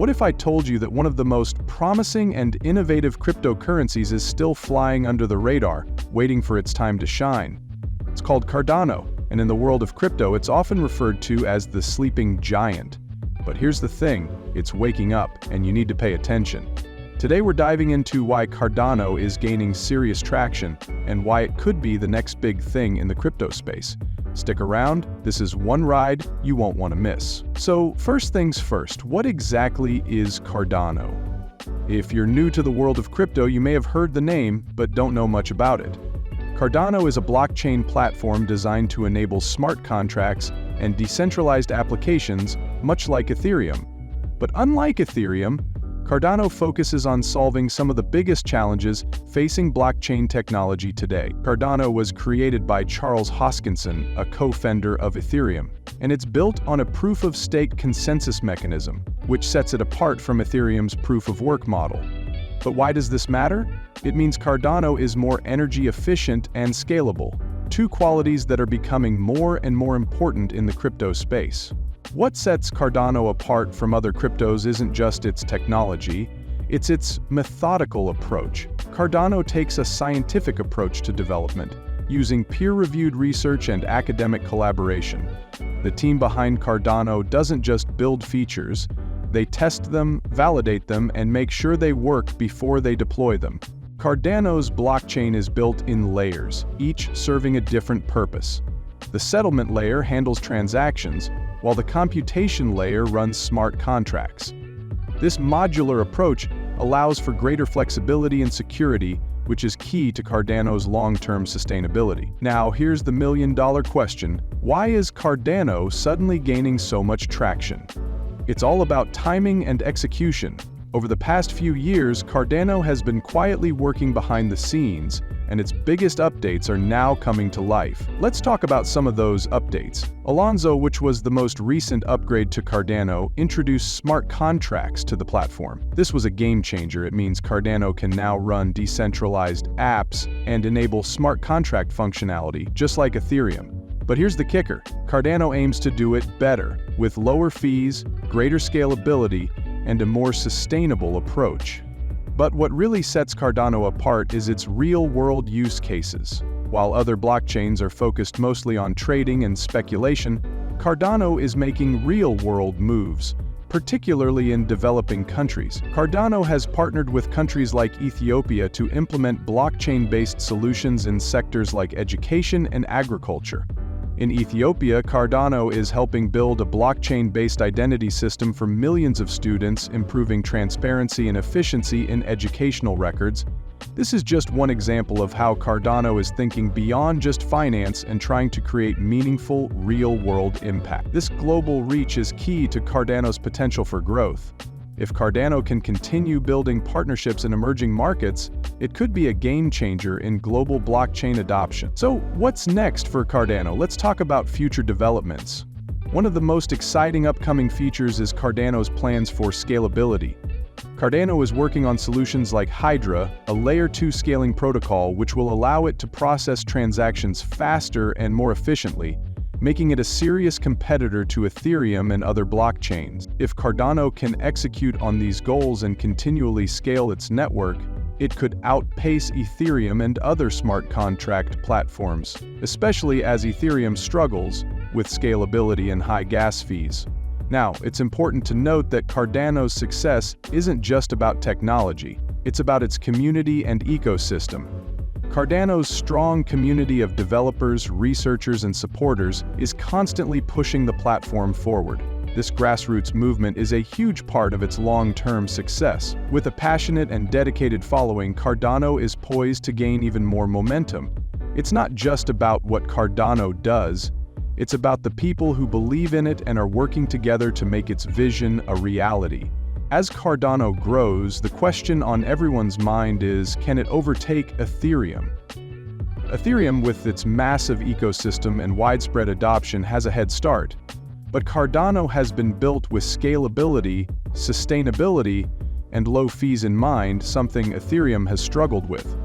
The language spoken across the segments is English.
What if I told you that one of the most promising and innovative cryptocurrencies is still flying under the radar, waiting for its time to shine? It's called Cardano, and in the world of crypto, it's often referred to as the sleeping giant. But here's the thing, it's waking up, and you need to pay attention. Today we're diving into why Cardano is gaining serious traction, and why it could be the next big thing in the crypto space. Stick around, this is one ride you won't want to miss. So first things first, what exactly is Cardano? If you're new to the world of crypto, you may have heard the name, but don't know much about it. Cardano is a blockchain platform designed to enable smart contracts and decentralized applications, much like Ethereum. But unlike Ethereum, Cardano focuses on solving some of the biggest challenges facing blockchain technology today. Cardano was created by Charles Hoskinson, a co-founder of Ethereum, and it's built on a proof-of-stake consensus mechanism, which sets it apart from Ethereum's proof-of-work model. But why does this matter? It means Cardano is more energy efficient and scalable, two qualities that are becoming more and more important in the crypto space. What sets Cardano apart from other cryptos isn't just its technology, it's its methodical approach. Cardano takes a scientific approach to development, using peer-reviewed research and academic collaboration. The team behind Cardano doesn't just build features, they test them, validate them, and make sure they work before they deploy them. Cardano's blockchain is built in layers, each serving a different purpose. The settlement layer handles transactions, while the computation layer runs smart contracts. This modular approach allows for greater flexibility and security, which is key to Cardano's long-term sustainability. Now, here's the million-dollar question: why is Cardano suddenly gaining so much traction? It's all about timing and execution. Over the past few years, Cardano has been quietly working behind the scenes, and its biggest updates are now coming to life. Let's talk about some of those updates. Alonzo, which was the most recent upgrade to Cardano, introduced smart contracts to the platform. This was a game changer. It means Cardano can now run decentralized apps and enable smart contract functionality, just like Ethereum. But here's the kicker: Cardano aims to do it better, with lower fees, greater scalability, and a more sustainable approach. But what really sets Cardano apart is its real-world use cases. While other blockchains are focused mostly on trading and speculation, Cardano is making real-world moves, particularly in developing countries. Cardano has partnered with countries like Ethiopia to implement blockchain-based solutions in sectors like education and agriculture. In Ethiopia, Cardano is helping build a blockchain-based identity system for millions of students, improving transparency and efficiency in educational records. This is just one example of how Cardano is thinking beyond just finance and trying to create meaningful, real-world impact. This global reach is key to Cardano's potential for growth. If Cardano can continue building partnerships in emerging markets, it could be a game changer in global blockchain adoption. So what's next for Cardano? Let's talk about future developments. One of the most exciting upcoming features is Cardano's plans for scalability. Cardano is working on solutions like Hydra, a Layer 2 scaling protocol which will allow it to process transactions faster and more efficiently, making it a serious competitor to Ethereum and other blockchains. If Cardano can execute on these goals and continually scale its network, it could outpace Ethereum and other smart contract platforms, especially as Ethereum struggles with scalability and high gas fees. Now, it's important to note that Cardano's success isn't just about technology, it's about its community and ecosystem. Cardano's strong community of developers, researchers, and supporters is constantly pushing the platform forward. This grassroots movement is a huge part of its long-term success. With a passionate and dedicated following, Cardano is poised to gain even more momentum. It's not just about what Cardano does, it's about the people who believe in it and are working together to make its vision a reality. As Cardano grows, the question on everyone's mind is, can it overtake Ethereum? Ethereum, with its massive ecosystem and widespread adoption, has a head start. But Cardano has been built with scalability, sustainability, and low fees in mind, something Ethereum has struggled with.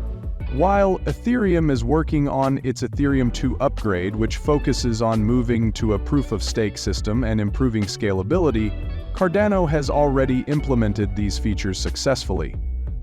While Ethereum is working on its Ethereum 2 upgrade, which focuses on moving to a proof-of-stake system and improving scalability, Cardano has already implemented these features successfully.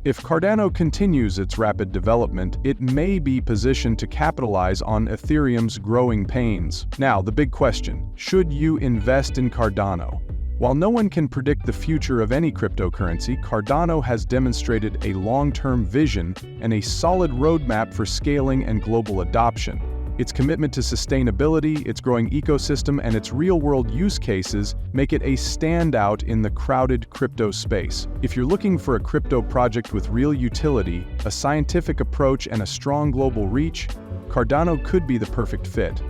If Cardano continues its rapid development, it may be positioned to capitalize on Ethereum's growing pains. Now, the big question: should you invest in Cardano? While no one can predict the future of any cryptocurrency, Cardano has demonstrated a long-term vision and a solid roadmap for scaling and global adoption. Its commitment to sustainability, its growing ecosystem, and its real-world use cases make it a standout in the crowded crypto space. If you're looking for a crypto project with real utility, a scientific approach, and a strong global reach, Cardano could be the perfect fit.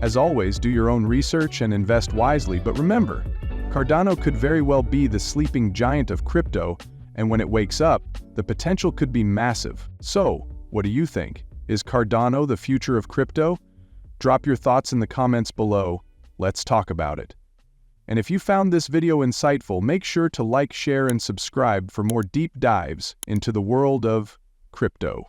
As always, do your own research and invest wisely, but remember, Cardano could very well be the sleeping giant of crypto, and when it wakes up, the potential could be massive. So, what do you think? Is Cardano the future of crypto? Drop your thoughts in the comments below. Let's talk about it. And if you found this video insightful, make sure to like, share, and subscribe for more deep dives into the world of crypto.